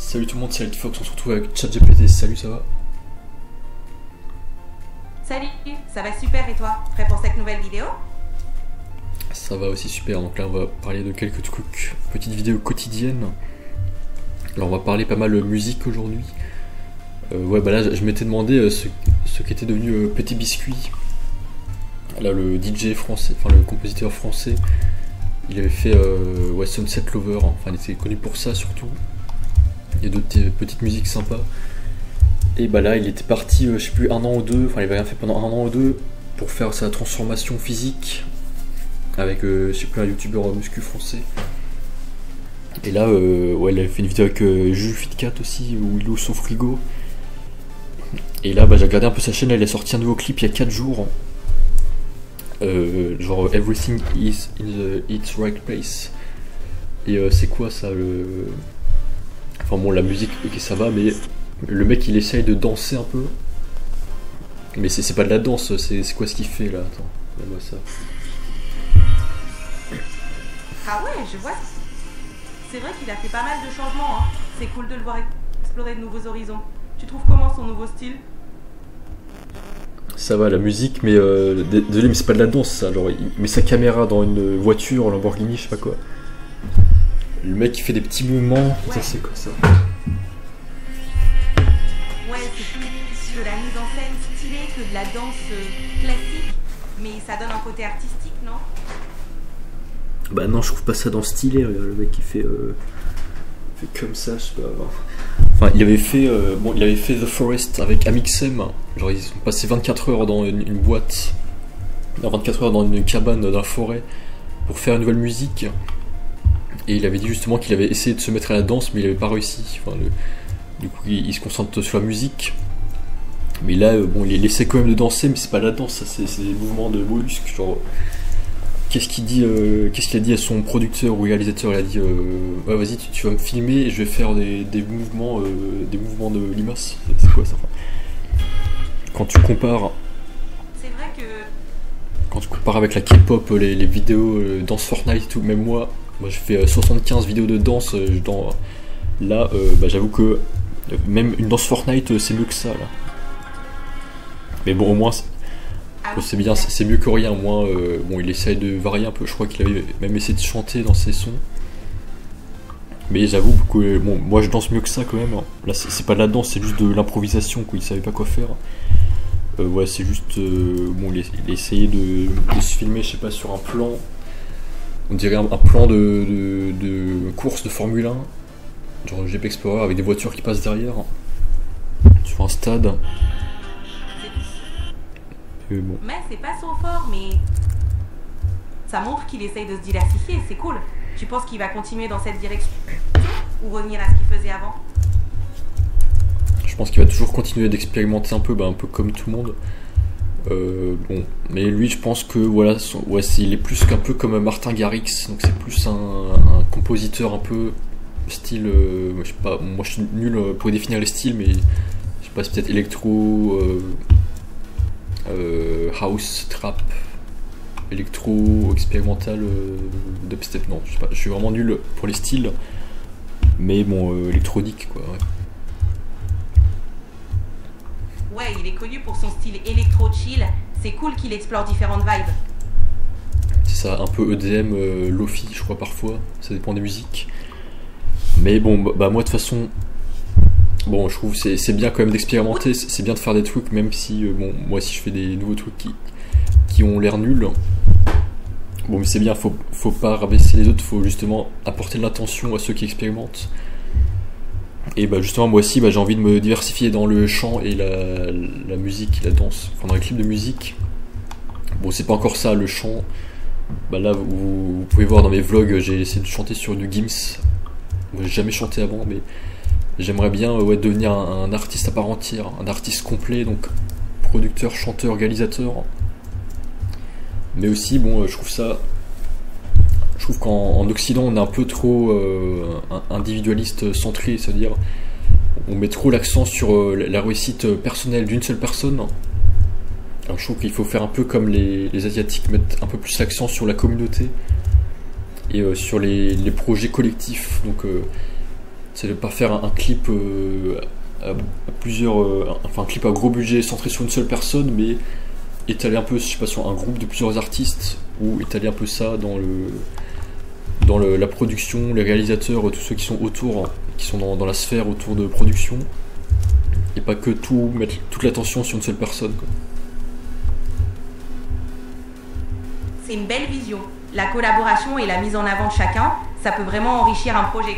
Salut tout le monde, c'est Fox, on se retrouve avec ChatGPT. Salut, ça va? Salut, ça va super et toi? Prêt pour cette nouvelle vidéo? Ça va aussi super, donc là on va parler de quelques trucs, petites vidéos quotidiennes. Alors on va parler pas mal de musique aujourd'hui. Ouais bah là je m'étais demandé ce qu'était devenu Petit Biscuit. Là le DJ français, enfin le compositeur français, il avait fait ouais, Sunset Lover, enfin il était connu pour ça surtout. Il y a d'autres petites musiques sympas. Et bah là il était parti, je sais plus, un an ou deux, enfin il avait rien fait pendant un an ou deux pour faire sa transformation physique avec je sais plus, un youtubeur muscu français. Et là ouais, il avait fait une vidéo avec JuFitCat aussi, où il ouvre son frigo. Et là bah, j'ai regardé un peu sa chaîne, elle a sorti un nouveau clip il y a 4 jours. Genre Everything is in its right place. Et c'est quoi ça le... Enfin bon, la musique, ok ça va, mais le mec il essaye de danser un peu. Mais c'est pas de la danse, c'est quoi ce qu'il fait là? Attends, regarde-moi ça. Ah ouais, je vois. C'est vrai qu'il a fait pas mal de changements, hein. C'est cool de le voir explorer de nouveaux horizons. Tu trouves comment son nouveau style? Ça va la musique, mais désolé, mais c'est pas de la danse ça. Genre il met sa caméra dans une voiture, Lamborghini, je sais pas quoi. Le mec il fait des petits mouvements, Ouais. ça c'est quoi ça? Ouais, c'est plus de la mise en scène stylée que de la danse classique. Mais ça donne un côté artistique, non? Bah non, je trouve pas ça dans stylé, regarde, le mec il fait comme ça, je sais pas. Enfin, il avait fait bon, il avait fait The Forest avec Amixem. Genre ils ont passé 24 heures dans une boîte, non, 24 heures dans une cabane dans la forêt pour faire une nouvelle musique. Et il avait dit justement qu'il avait essayé de se mettre à la danse, mais il avait pas réussi. Enfin, du coup, il se concentre sur la musique. Mais là, bon, il essaie quand même de danser, mais c'est pas la danse, ça, c'est des mouvements de mollusques. Genre, qu'est-ce qu'il a dit à son producteur ou réalisateur? Il a dit ouais, vas-y, tu vas me filmer et je vais faire des mouvements de limaces. C'est quoi ça? Enfin, quand tu compares avec la K-pop, les vidéos danse Fortnite et tout, même moi je fais 75 vidéos de danse là, bah, j'avoue que même une danse Fortnite c'est mieux que ça là. Mais bon, au moins c'est bien, c'est mieux que rien. Au moins bon, il essaye de varier un peu. Je crois qu'il avait même essayé de chanter dans ses sons. Mais j'avoue que bon, moi je danse mieux que ça quand même. Là c'est pas de la danse, c'est juste de l'improvisation, quoi. Il savait pas quoi faire. Ouais, c'est juste bon, il essayait de se filmer, je sais pas, sur un plan. On dirait un plan de course de Formule 1, genre Jeep Explorer avec des voitures qui passent derrière sur un stade. Et bon. Mais c'est pas son fort, mais ça montre qu'il essaye de se diversifier, c'est cool. Tu penses qu'il va continuer dans cette direction ou revenir à ce qu'il faisait avant? Je pense qu'il va toujours continuer d'expérimenter un peu, bah, un peu comme tout le monde. Bon, mais lui, je pense que voilà, ouais, il est plus qu'un peu comme Martin Garrix, donc c'est plus un compositeur un peu style, je sais pas, moi je suis nul pour définir les styles, mais je sais pas, c'est peut-être électro, house, trap, électro, expérimental, dubstep, non, je sais pas, je suis vraiment nul pour les styles, mais bon, électronique quoi, ouais. Ouais, il est connu pour son style électro-chill. C'est cool qu'il explore différentes vibes. C'est ça, un peu EDM, Lofi, je crois parfois, ça dépend des musiques. Mais bon, bah moi de toute façon, bon, je trouve c'est bien quand même d'expérimenter, c'est bien de faire des trucs, même si, bon, moi si je fais des nouveaux trucs qui ont l'air nuls, bon, mais c'est bien, faut pas rabaisser les autres, faut justement apporter de l'attention à ceux qui expérimentent. Et bah justement, moi aussi, bah, j'ai envie de me diversifier dans le chant et la musique, la danse, enfin dans les clips de musique. Bon, c'est pas encore ça, le chant. Bah là, vous pouvez voir dans mes vlogs, j'ai essayé de chanter sur du Gims. Moi, j'ai jamais chanté avant, mais j'aimerais bien ouais, devenir un artiste à part entière, un artiste complet, donc producteur, chanteur, réalisateur. Mais aussi, bon, je trouve qu'en Occident, on est un peu trop individualiste centré, c'est-à-dire on met trop l'accent sur la réussite personnelle d'une seule personne. Alors je trouve qu'il faut faire un peu comme les Asiatiques, mettre un peu plus l'accent sur la communauté et sur les projets collectifs. Donc C'est de pas faire un clip à plusieurs, enfin un clip à gros budget centré sur une seule personne, mais étaler un peu, je sais pas, sur un groupe de plusieurs artistes, ou étaler un peu ça dans la production, les réalisateurs, tous ceux qui sont autour, qui sont dans la sphère autour de production, et pas que mettre toute l'attention sur une seule personne, quoi. C'est une belle vision. La collaboration et la mise en avant de chacun, ça peut vraiment enrichir un projet.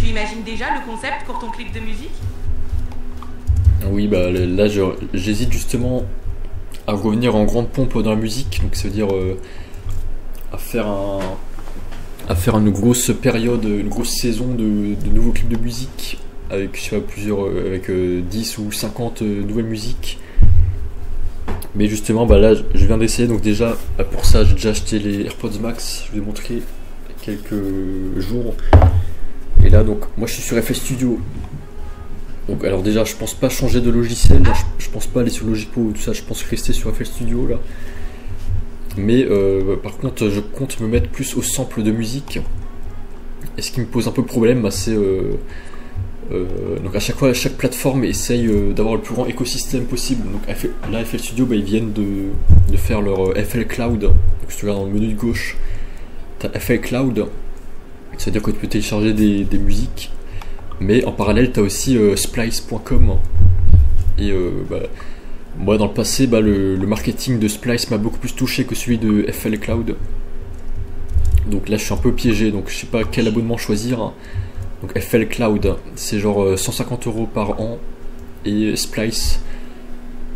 Tu imagines déjà le concept pour ton clip de musique? Oui, bah là j'hésite justement à revenir en grande pompe dans la musique, donc ça veut dire à faire une grosse période, une grosse saison de nouveaux clips de musique avec, je sais pas, avec 10 ou 50 nouvelles musiques. Mais justement, bah là je viens d'essayer, donc déjà pour ça j'ai déjà acheté les AirPods Max, je vais montrer quelques jours. Et là donc moi je suis sur FL Studio. Donc alors déjà je pense pas changer de logiciel, je pense pas aller sur Logic Pro ou tout ça, je pense rester sur FL Studio là. Mais par contre je compte me mettre plus au sample de musique. Et ce qui me pose un peu problème, bah, c'est donc à chaque fois chaque plateforme essaye d'avoir le plus grand écosystème possible. Donc là FL Studio, bah, ils viennent de faire leur FL Cloud. Donc si tu regardes dans le menu de gauche, t'as FL Cloud, ça veut dire que tu peux télécharger des musiques. Mais en parallèle, tu as aussi splice.com. Et bah, moi, dans le passé, bah, le marketing de Splice m'a beaucoup plus touché que celui de FL Cloud. Donc là, je suis un peu piégé. Donc je sais pas quel abonnement choisir. Donc FL Cloud, c'est genre 150 € par an. Et Splice,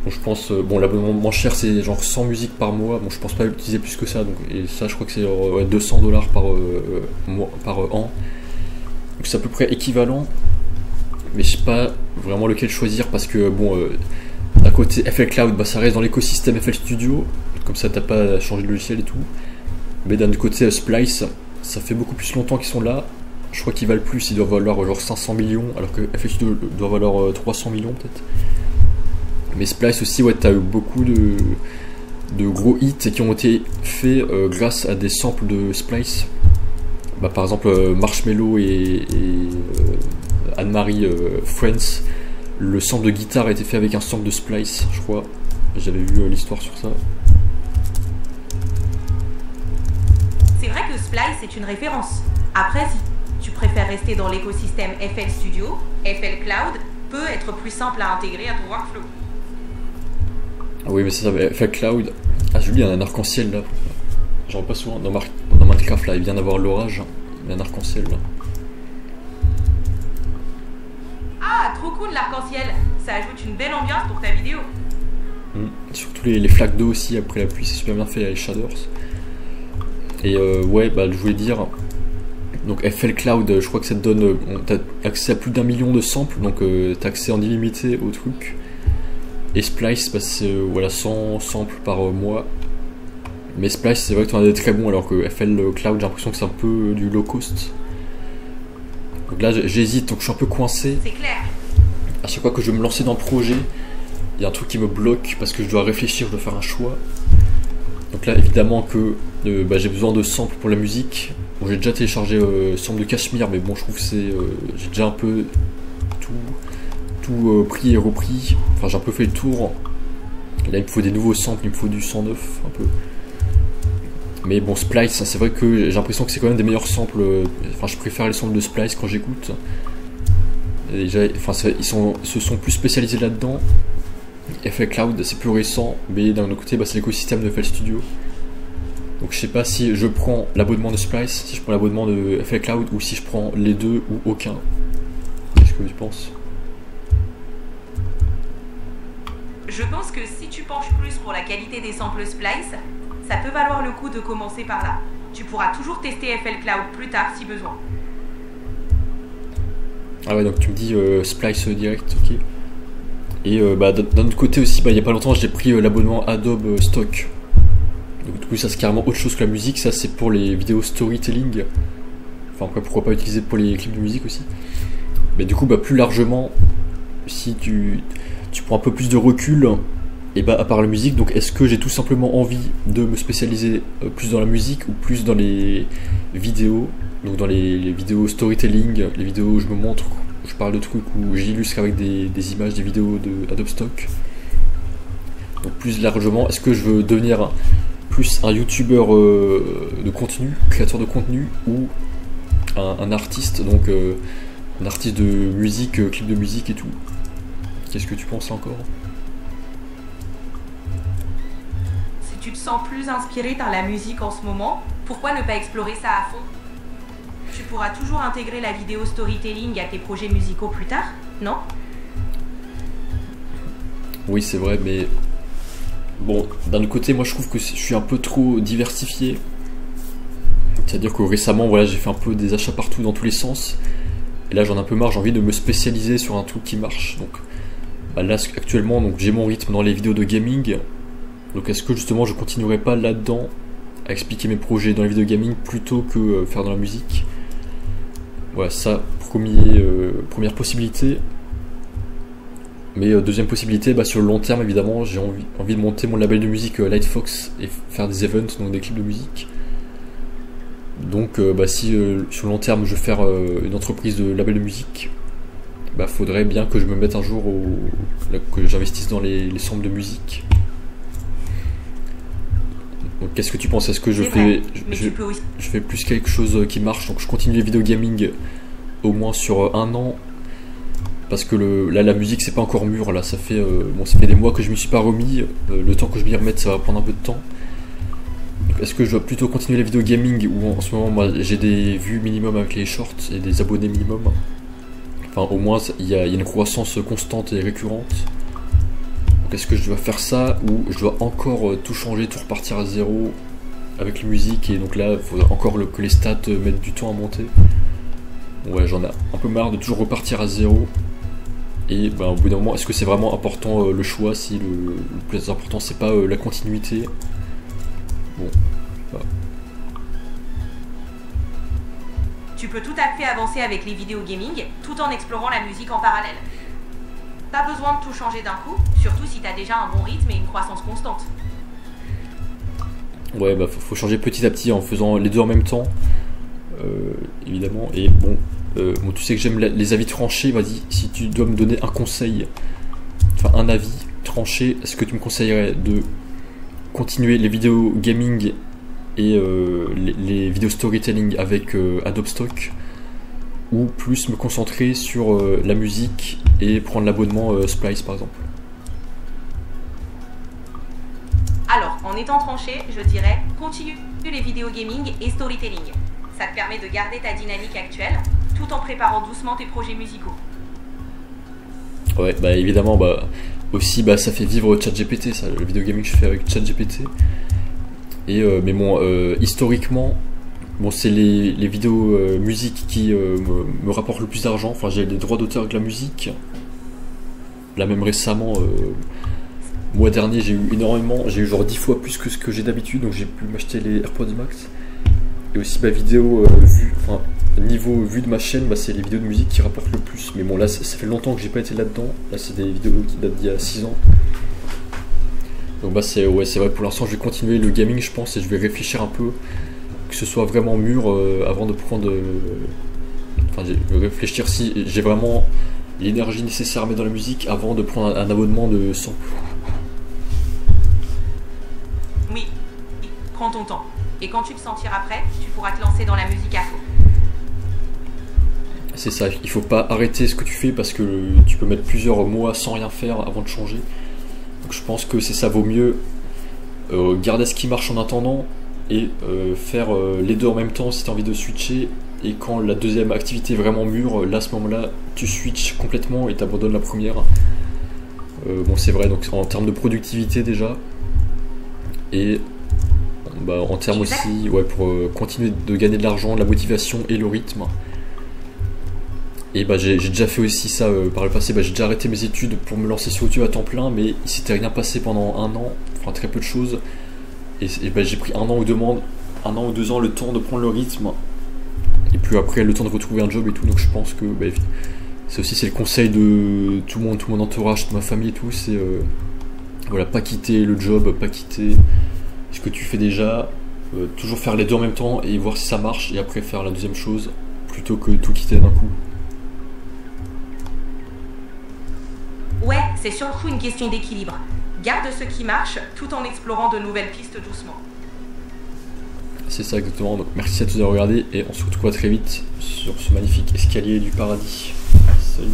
bon, je pense, bon, l'abonnement moins cher, c'est genre 100 musiques par mois. Bon, je pense pas l'utiliser plus que ça. Donc, et ça, je crois que c'est genre, 200 $ par an. Donc c'est à peu près équivalent, mais je sais pas vraiment lequel choisir parce que bon, à côté FL Cloud, bah, ça reste dans l'écosystème FL Studio, comme ça t'as pas à changer de logiciel et tout. Mais d'un autre côté, Splice, ça fait beaucoup plus longtemps qu'ils sont là. Je crois qu'ils valent plus, ils doivent valoir genre 500 millions, alors que FL Studio doit valoir 300 millions peut-être. Mais Splice aussi, ouais, t'as eu beaucoup de gros hits qui ont été faits grâce à des samples de Splice. Bah, par exemple Marshmello et Anne-Marie Friends, le sample de guitare a été fait avec un sample de Splice, je crois. J'avais vu l'histoire sur ça. C'est vrai que Splice est une référence. Après, si tu préfères rester dans l'écosystème FL Studio, FL Cloud peut être plus simple à intégrer à ton workflow. Ah oui, mais c'est ça, FL Cloud. Ah, Julie, il y a un arc-en-ciel là. J'en vois pas souvent dans Minecraft là, il vient d'avoir l'orage, il y a un arc-en-ciel là. Ah, trop cool l'arc-en-ciel, ça ajoute une belle ambiance pour ta vidéo. Surtout les flaques d'eau aussi après la pluie, c'est super bien fait, il y a les shaders. Et ouais, bah je voulais dire, donc FL Cloud, je crois que ça te donne, t'as accès à plus d'1 million de samples, donc t'as accès en illimité au truc. Et Splice, bah, c'est voilà, 100 samples par mois. Mais Splice, c'est vrai que tu en as des très bons, alors que FL Cloud, j'ai l'impression que c'est un peu du low cost. Donc là, j'hésite, donc je suis un peu coincé. C'est clair. À chaque fois que je veux me lancer dans le projet, il y a un truc qui me bloque parce que je dois réfléchir, je dois faire un choix. Donc là, évidemment que bah, j'ai besoin de samples pour la musique. Bon, j'ai déjà téléchargé sample de Cachemire, mais bon, je trouve que c'est, j'ai déjà un peu tout pris et repris. Enfin, j'ai un peu fait le tour. Là, il me faut des nouveaux samples, il me faut du 109 un peu. Mais bon, Splice, c'est vrai que j'ai l'impression que c'est quand même des meilleurs samples. Enfin, je préfère les samples de Splice quand j'écoute. Déjà, enfin, ils se sont plus spécialisés là-dedans. FL Cloud, c'est plus récent, mais d'un autre côté, bah, c'est l'écosystème de FL Studio. Donc je sais pas si je prends l'abonnement de Splice, si je prends l'abonnement de FL Cloud, ou si je prends les deux ou aucun. Qu'est-ce que tu penses ? Je pense que si tu penches plus pour la qualité des samples Splice, ça peut valoir le coup de commencer par là. Tu pourras toujours tester FL Cloud plus tard si besoin. Ah ouais, donc tu me dis Splice direct, ok. Et bah, d'un autre côté aussi, bah, il y a pas longtemps, j'ai pris l'abonnement Adobe Stock. Donc du coup, ça c'est carrément autre chose que la musique. Ça c'est pour les vidéos storytelling. Enfin après, pourquoi pas utiliser pour les clips de musique aussi. Mais du coup, bah, plus largement, si tu prends un peu plus de recul, Et bah à part la musique, donc est-ce que j'ai tout simplement envie de me spécialiser plus dans la musique ou plus dans les vidéos, donc dans les vidéos storytelling, les vidéos où je me montre, où je parle de trucs, où j'illustre avec des images, des vidéos de Adobe Stock. Donc plus largement, est-ce que je veux devenir plus un youtubeur de contenu, créateur de contenu, ou un artiste, donc un artiste de musique, clip de musique et tout. Qu'est-ce que tu penses là encore? Si tu te sens plus inspiré par la musique en ce moment, pourquoi ne pas explorer ça à fond? Tu pourras toujours intégrer la vidéo storytelling à tes projets musicaux plus tard, non? Oui, c'est vrai, mais bon, d'un autre côté, moi je trouve que je suis un peu trop diversifié. C'est-à-dire que récemment, voilà, j'ai fait un peu des achats partout dans tous les sens. Et là, j'en ai un peu marre, j'ai envie de me spécialiser sur un truc qui marche. Donc bah là, actuellement, donc, j'ai mon rythme dans les vidéos de gaming. Donc est-ce que justement je continuerai pas là-dedans à expliquer mes projets dans les vidéos gaming plutôt que faire dans la musique? Voilà, ça, première possibilité. Mais deuxième possibilité, bah, sur le long terme évidemment, j'ai envie de monter mon label de musique Lightfox et faire des events, donc des clips de musique. Donc bah, si sur le long terme je veux faire une entreprise de label de musique, bah, faudrait bien que je me mette un jour que j'investisse dans les samples de musique. Donc qu'est-ce que tu penses? Est-ce que je fais plus quelque chose qui marche? Donc je continue les vidéos gaming au moins sur un an. Parce que là la musique c'est pas encore mûr, là ça fait des mois que je m'y suis pas remis, le temps que je m'y remette ça va prendre un peu de temps. Est-ce que je dois plutôt continuer les vidéos gaming où en ce moment moi j'ai des vues minimum avec les shorts et des abonnés minimum, enfin au moins il y a une croissance constante et récurrente. Donc est-ce que je dois faire ça ou je dois encore tout changer, tout repartir à zéro avec les musiques, et donc là il faudra encore que les stats mettent du temps à monter. Ouais, j'en ai un peu marre de toujours repartir à zéro. Et ben, au bout d'un moment, est-ce que c'est vraiment important le choix, si le plus important c'est pas la continuité? Bon, voilà. Tu peux tout à fait avancer avec les vidéos gaming tout en explorant la musique en parallèle. Pas besoin de tout changer d'un coup, surtout si t'as déjà un bon rythme et une croissance constante. Ouais, bah faut changer petit à petit en faisant les deux en même temps, évidemment. Et bon, tu sais que j'aime les avis tranchés. Vas-y, si tu dois me donner un conseil, enfin un avis tranché, est-ce que tu me conseillerais de continuer les vidéos gaming et les vidéos storytelling avec Adobe Stock, ou plus me concentrer sur la musique et prendre l'abonnement Splice par exemple? Alors, en étant tranché, je dirais continue les vidéos gaming et storytelling. Ça te permet de garder ta dynamique actuelle tout en préparant doucement tes projets musicaux. Ouais, bah évidemment, bah aussi bah ça fait vivre ChatGPT, ça, le vidéo gaming que je fais avec ChatGPT. Et mais bon, historiquement, bon c'est les vidéos musique qui me rapportent le plus d'argent. Enfin, j'ai les droits d'auteur avec la musique. Là même récemment, mois dernier, j'ai eu genre 10 fois plus que ce que j'ai d'habitude, donc j'ai pu m'acheter les AirPods Max. Et aussi ma vidéo niveau vue de ma chaîne, bah, c'est les vidéos de musique qui rapportent le plus. Mais bon, là ça fait longtemps que j'ai pas été là-dedans. Là c'est des vidéos qui datent d'il y a 6 ans. Donc bah c'est vrai, pour l'instant je vais continuer le gaming je pense, et je vais réfléchir un peu que ce soit vraiment mûr avant de prendre... Enfin je vais réfléchir si j'ai vraiment l'énergie nécessaire à mettre dans la musique avant de prendre un abonnement de 100. Oui, prends ton temps. Et quand tu te sentiras prêt, tu pourras te lancer dans la musique à fond. C'est ça, il faut pas arrêter ce que tu fais parce que tu peux mettre plusieurs mois sans rien faire avant de changer. Donc je pense que ça vaut mieux garder ce qui marche en attendant et faire les deux en même temps si tu as envie de switcher. Et quand la deuxième activité est vraiment mûre, là à ce moment-là, tu switches complètement et tu abandonnes la première. Bon, c'est vrai, donc en termes de productivité déjà. Et bah, en termes aussi, ouais, pour continuer de gagner de l'argent, la motivation et le rythme. Et bah, j'ai déjà fait aussi ça par le passé. Bah, j'ai déjà arrêté mes études pour me lancer sur YouTube à temps plein, mais il s'était rien passé pendant un an, enfin très peu de choses. Et bah, j'ai pris 1 an ou 2 ans le temps de prendre le rythme. Et puis après le temps de retrouver un job et tout. Donc je pense que bah, c'est le conseil de tout mon entourage, de ma famille et tout. C'est Voilà, pas quitter le job, pas quitter ce que tu fais déjà, toujours faire les deux en même temps et voir si ça marche et après faire la deuxième chose plutôt que tout quitter d'un coup. Ouais, c'est surtout une question d'équilibre. Garde ce qui marche tout en explorant de nouvelles pistes doucement. C'est ça exactement, donc merci à tous d'avoir regardé et on se retrouve très vite sur ce magnifique escalier du paradis. Salut.